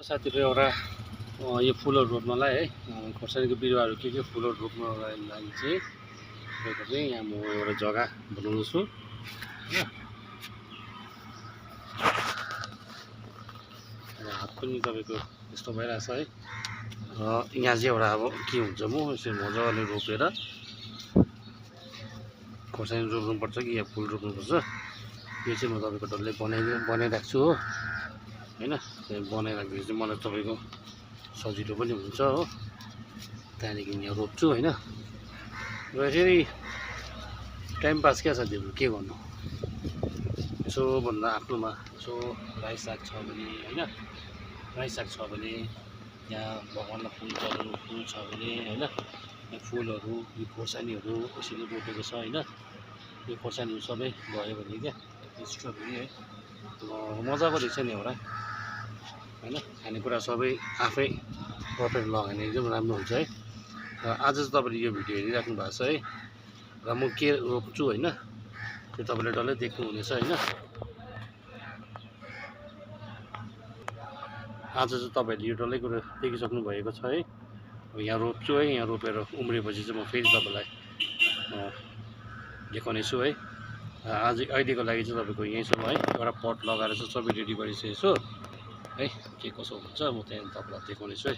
साथीहरु एउटा यो फुलहरु रोप्नलाई है खोर्सानीको बिरुवाहरु के फुलहरु रोप्नलाई लागि चाहिँ तपाईको चाहिँ यहाँ म एउटा जग्गा बनाउँछु छु हैन। हात पनि तपाईको यस्तो भइराछ है। र यहाँ चाहिँ एउटा अब के हुन्छ म यसरी मजाले रोपेर खोर्सानी रोप्नुपर्छ कि या फुल रोप्नुपर्छ यो चाहिँ म तपाईको डल्लै बनाइराख्छु हो हैन। बनाइराख्दा चाहिँ मलाई तपाईको सजिलो पनि हुन्छ हो। त्यहाँदेखि यहाँ रोप्छु हैन। र यसरी टाइम पास क्या साथीहरु के गर्नु यसो भन्दा आफ्नोमा यसो राई साग छ भने हैन, राई साग छ भने यहाँ भगवानलाई फुल चढाउनु फुल छ भने हैन, यो फुलहरु यो खोर्सानीहरु यसरी रोपेको छ हैन। यो खोर्सानीहरु सबै भयो भने क्या स्ट्रबेरी है मजाको देख्छ नि एउटा हैन। खानेकुरा सबै आफै रोपेर लगायो भने एकदम राम्रो हुन्छ है। र आज चाहिँ तपाईले यो भिडियो हेरिराख्नु भएको छ है। र म के रोप्छु हैन त्यो तपाईले डल्लै देख्नु हुनेछ हैन। आज चाहिँ तपाईहरुले यो डल्लै कुरा देखिसक्नु भएको छ है। अब यहाँ रोप्छु है। यहाँ रोपेर उम्रिएपछि चाहिँ म फेरि तपाईलाई देखाउने छु है। आज अहिलेको लागि चाहिँ तपाईको यहीँसम्म है। एउटा पट लगाएर चाहिँ सबै रेडी गरिसकेछु है। के कसो हुन्छ म त्यहाँ तपाईलाई देखाउने छु है।